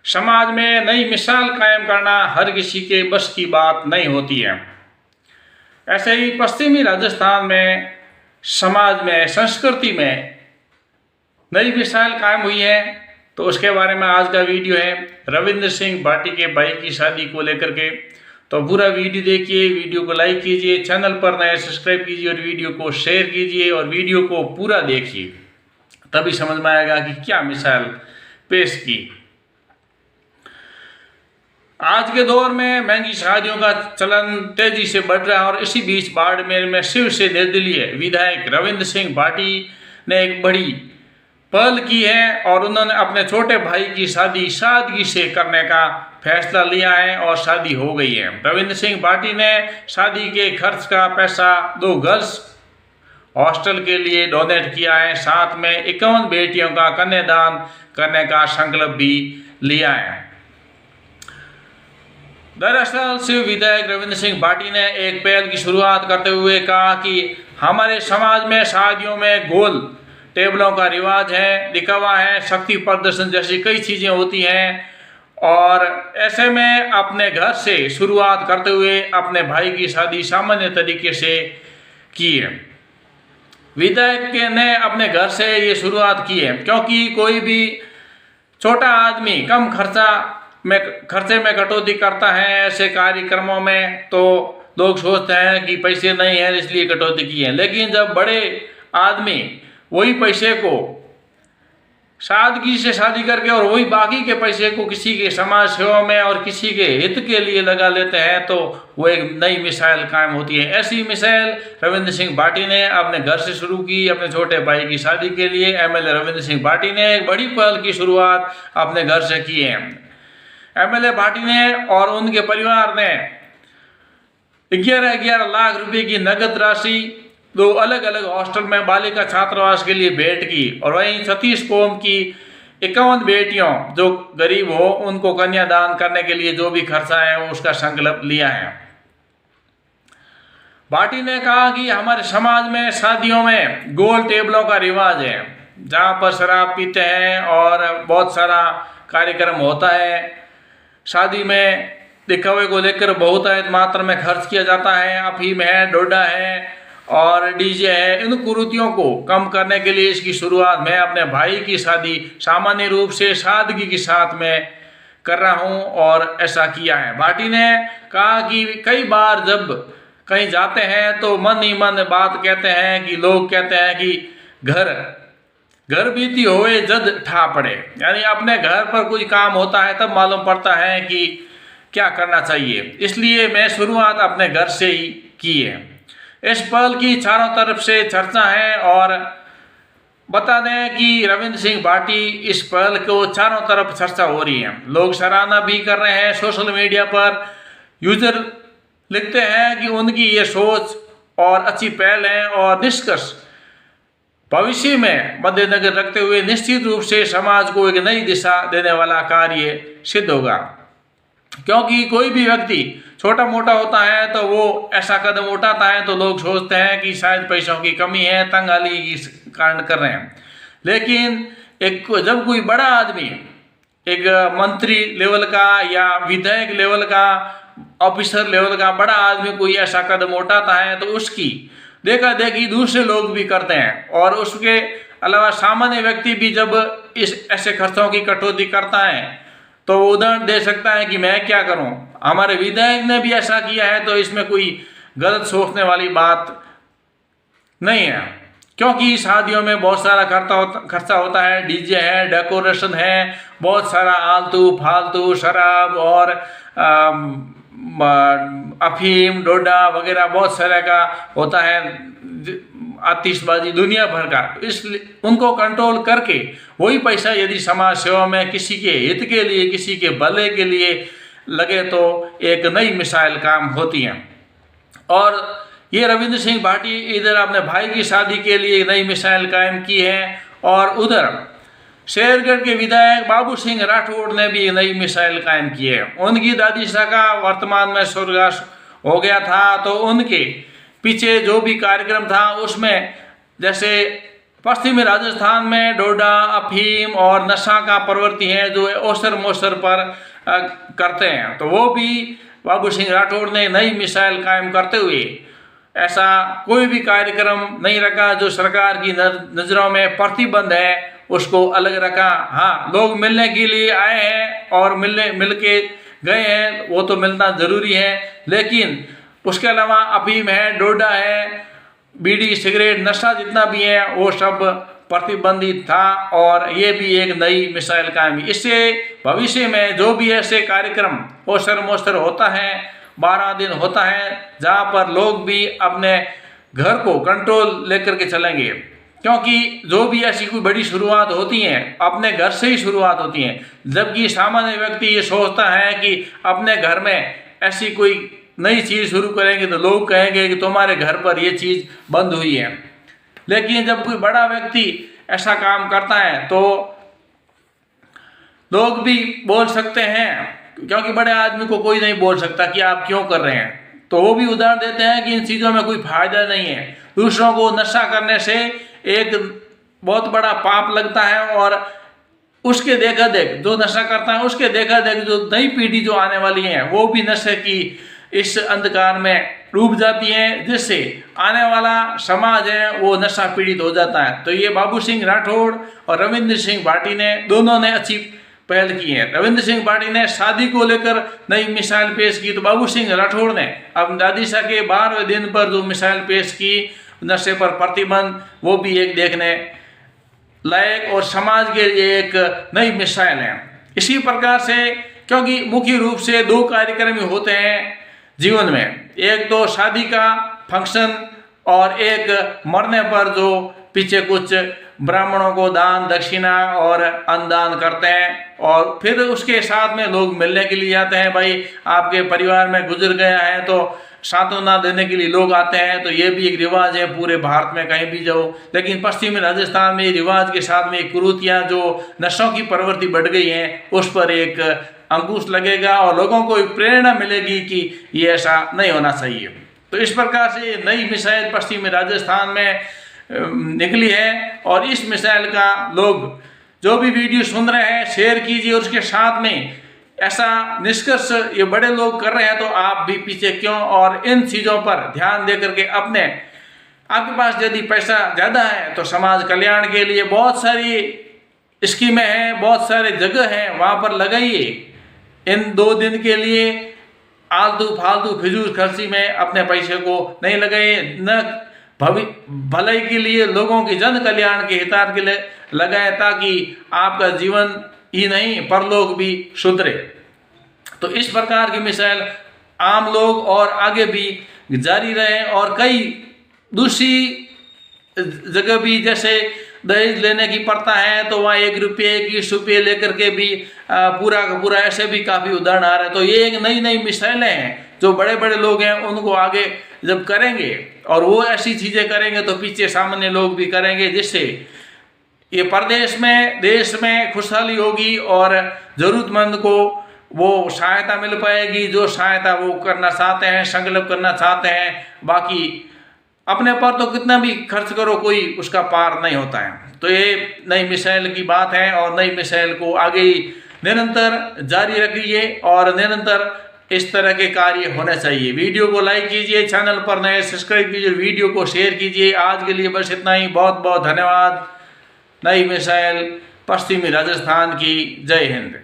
समाज में नई मिसाल कायम करना हर किसी के बस की बात नहीं होती है। ऐसे ही पश्चिमी राजस्थान में समाज में, संस्कृति में नई मिसाल कायम हुई है, तो उसके बारे में आज का वीडियो है। रविंद्र सिंह भाटी के भाई की शादी को लेकर के, तो पूरा वीडियो देखिए, वीडियो को लाइक कीजिए, चैनल पर नए सब्सक्राइब कीजिए और वीडियो को शेयर कीजिए और वीडियो को पूरा देखिए, तभी समझ में आएगा कि क्या मिसाल पेश की। आज के दौर में महंगी शादियों का चलन तेजी से बढ़ रहा है और इसी बीच बाड़मेर में शिव से निर्दलीय विधायक रविंद्र सिंह भाटी ने एक बड़ी पहल की है और उन्होंने अपने छोटे भाई की शादी सादगी से करने का फैसला लिया है और शादी हो गई है। रविंद्र सिंह भाटी ने शादी के खर्च का पैसा 2 गर्ल्स हॉस्टल के लिए डोनेट किया है, साथ में 51 बेटियों का कन्यादान करने का संकल्प भी लिया है। दरअसल शिव विधायक रविंद्र सिंह भाटी ने एक पहल की शुरुआत करते हुए कहा कि हमारे समाज में शादियों में गोल टेबलों का रिवाज है, दिखावा है, शक्ति प्रदर्शन जैसी कई चीजें होती हैं और ऐसे में अपने घर से शुरुआत करते हुए अपने भाई की शादी सामान्य तरीके से की है। विधायक ने अपने घर से ये शुरुआत की है क्योंकि कोई भी छोटा आदमी कम खर्चे में कटौती करता है ऐसे कार्यक्रमों में, तो लोग सोचते हैं कि पैसे नहीं है इसलिए कटौती की है। लेकिन जब बड़े आदमी वही पैसे को सादगी से शादी करके और वही बाकी के पैसे को किसी के समाज सेवा में और किसी के हित के लिए लगा लेते हैं, तो वो एक नई मिसाल कायम होती है। ऐसी मिसाल रविंद्र सिंह भाटी ने अपने घर से शुरू की। अपने छोटे भाई की शादी के लिए एमएलए रविंद्र सिंह भाटी ने एक बड़ी पहल की शुरुआत अपने घर से की है। एमएलए भाटी ने और उनके परिवार ने 11-11 लाख रुपए की नगद राशि 2 अलग अलग हॉस्टल में बालिका छात्रावास के लिए भेंट की और वहीं सतीश कौम की 51 बेटियों जो गरीब हो उनको कन्यादान करने के लिए जो भी खर्चा है उसका संकल्प लिया है। भाटी ने कहा कि हमारे समाज में शादियों में गोल टेबलों का रिवाज है, जहां पर शराब पीते हैं और बहुत सारा कार्यक्रम होता है। शादी में दिखावे को लेकर बहुत मात्रा में खर्च किया जाता है, अफीम है, डोडा है और डीजे है। इन कुरीतियों को कम करने के लिए इसकी शुरुआत मैं अपने भाई की शादी सामान्य रूप से सादगी के साथ में कर रहा हूं और ऐसा किया है। भाटी ने कहा कि कई बार जब कहीं जाते हैं तो मन ही मन बात कहते हैं कि लोग कहते हैं कि घर बीती होए जद ठा पड़े, यानी अपने घर पर कोई काम होता है तब मालूम पड़ता है कि क्या करना चाहिए। इसलिए मैं शुरुआत अपने घर से ही की है। इस पहल की चारों तरफ से चर्चा है और बता दें कि रविंद्र सिंह भाटी इस पहल को चारों तरफ चर्चा हो रही है। लोग सराहना भी कर रहे हैं। सोशल मीडिया पर यूजर लिखते हैं कि उनकी ये सोच और अच्छी पहल है और निष्कर्ष भविष्य में मद्देनजर रखते हुए निश्चित रूप से समाज को एक नई दिशा देने वाला कार्य सिद्ध होगा। क्योंकि कोई भी व्यक्ति छोटा मोटा होता है तो वो ऐसा कदम उठाता है तो लोग सोचते हैं कि शायद पैसों की कमी है, तंगाली इस कारण कर रहे हैं। लेकिन जब कोई बड़ा आदमी, एक मंत्री लेवल का या विधायक लेवल का, ऑफिसर लेवल का बड़ा आदमी कोई ऐसा कदम उठाता है तो उसकी देखा देखी दूसरे लोग भी करते हैं और उसके अलावा सामान्य व्यक्ति भी जब इस ऐसे खर्चों की कटौती करता है तो उदाहरण दे सकता है कि मैं क्या करूं। हमारे विधायक ने भी ऐसा किया है, तो इसमें कोई गलत सोचने वाली बात नहीं है। क्योंकि शादियों में बहुत सारा खर्चा होता है, डीजे है, डेकोरेशन है, बहुत सारा आलतू फालतू शराब और अफीम, डोडा वगैरह बहुत सारे का होता है, आतिशबाजी दुनिया भर का। इसलिए उनको कंट्रोल करके वही पैसा यदि समाज सेवा में किसी के हित के लिए, किसी के भले के लिए लगे तो एक नई मिसाल काम होती है। और ये रविंद्र सिंह भाटी इधर अपने भाई की शादी के लिए एक नई मिसाल कायम की है और उधर शेरगढ़ के विधायक बाबू सिंह राठौड़ ने भी नई मिसाइल कायम की है। उनकी दादी का वर्तमान में स्वर्गवास हो गया था, तो उनके पीछे जो भी कार्यक्रम था उसमें जैसे पश्चिमी राजस्थान में डोडा, अफीम और नशा का प्रवृत्ति है जो ओसर मोसर पर करते हैं। तो वो भी बाबू सिंह राठौड़ ने नई मिसाइल कायम करते हुए ऐसा कोई भी कार्यक्रम नहीं रखा जो सरकार की नज़रों में प्रतिबंध है, उसको अलग रखा। हाँ, लोग मिलने के लिए आए हैं और मिल के गए हैं, वो तो मिलना ज़रूरी है, लेकिन उसके अलावा अफीम है, डोडा है, बीड़ी, सिगरेट, नशा जितना भी है वो सब प्रतिबंधित था और ये भी एक नई मिसाइल कायम। इससे भविष्य में जो भी ऐसे कार्यक्रम ओसर मोसर होता है, 12 दिन होता है, जहाँ पर लोग भी अपने घर को कंट्रोल लेकर के चलेंगे, क्योंकि जो भी ऐसी कोई बड़ी शुरुआत होती है अपने घर से ही शुरुआत होती है। जबकि सामान्य व्यक्ति ये सोचता है कि अपने घर में ऐसी कोई नई चीज़ शुरू करेंगे तो लोग कहेंगे कि तुम्हारे घर पर ये चीज़ बंद हुई है। लेकिन जब कोई बड़ा व्यक्ति ऐसा काम करता है तो लोग भी बोल सकते हैं, क्योंकि बड़े आदमी को कोई नहीं बोल सकता कि आप क्यों कर रहे हैं। तो वो भी उदाहरण देते हैं कि इन चीज़ों में कोई फायदा नहीं है। दूसरों को नशा करने से एक बहुत बड़ा पाप लगता है और उसके देखा देख जो नशा करता है उसके देखा देख जो नई पीढ़ी जो आने वाली है वो भी नशे की इस अंधकार में डूब जाती है, जिससे आने वाला समाज है वो नशा पीड़ित हो जाता है। तो ये बाबू सिंह राठौड़ और रविंद्र सिंह भाटी ने दोनों ने अच्छी पहल की है। रविंद्र सिंह भाटी ने शादी को लेकर नई मिसाइल पेश की, तो बाबू सिंह राठौड़ ने अब दादीसा के 12वें दिन पर जो मिसाइल पेश की नशे पर प्रतिबंध, वो भी एक देखने लायक और समाज के लिए एक नई मिसाइल है। इसी प्रकार से, क्योंकि मुख्य रूप से 2 कार्यक्रम ही होते हैं जीवन में, एक तो शादी का फंक्शन और एक मरने पर जो पीछे कुछ ब्राह्मणों को दान दक्षिणा और अन्नदान करते हैं और फिर उसके साथ में लोग मिलने के लिए आते हैं। भाई आपके परिवार में गुजर गया है तो सांत्वना देने के लिए लोग आते हैं। तो ये भी एक रिवाज है पूरे भारत में कहीं भी जाओ। लेकिन पश्चिमी राजस्थान में रिवाज के साथ में कुरीतियाँ जो नशों की प्रवृत्ति बढ़ गई है उस पर एक अंकुश लगेगा और लोगों को एक प्रेरणा मिलेगी कि ये ऐसा नहीं होना चाहिए। तो इस प्रकार से नई मिसाइल पश्चिमी राजस्थान में निकली है और इस मिसाइल का लोग जो भी वीडियो सुन रहे हैं शेयर कीजिए और उसके साथ में ऐसा निष्कर्ष ये बड़े लोग कर रहे हैं तो आप भी पीछे क्यों, और इन चीज़ों पर ध्यान दे करके आपके पास यदि पैसा ज़्यादा है तो समाज कल्याण के लिए बहुत सारी स्कीमें हैं, बहुत सारे जगह हैं, वहाँ पर लगाइए। इन 2 दिन के लिए आलतू फालतू फिजूल खर्ची में अपने पैसे को नहीं लगाइए, न भलाई के लिए लोगों की जन कल्याण के हितार्थ के लिए लगाए, ताकि आपका जीवन ही नहीं परलोक भी सुधरे। तो इस प्रकार की मिसाइल आम लोग और आगे भी जारी रहे और कई दूसरी जगह भी जैसे दहेज लेने की प्रथा है तो वहाँ 1 रुपये 21 रुपये लेकर के भी पूरा का पूरा ऐसे भी काफ़ी उदाहरण आ रहे हैं। तो ये एक नई मिसाइलें हैं जो बड़े बड़े लोग हैं उनको आगे जब करेंगे और वो ऐसी चीज़ें करेंगे तो पीछे सामान्य लोग भी करेंगे, जिससे ये प्रदेश में देश में खुशहाली होगी और ज़रूरतमंद को वो सहायता मिल पाएगी जो सहायता वो करना चाहते हैं, संकल्प करना चाहते हैं। बाकी अपने पर तो कितना भी खर्च करो कोई उसका पार नहीं होता है। तो ये नई मिसाइल की बात है और नई मिसाइल को आगे निरंतर जारी रखिए और निरंतर इस तरह के कार्य होने चाहिए। वीडियो को लाइक कीजिए, चैनल पर नए सब्सक्राइब कीजिए, वीडियो को शेयर कीजिए। आज के लिए बस इतना ही, बहुत बहुत धन्यवाद। नई मिसाइल पश्चिमी राजस्थान की, जय हिंद।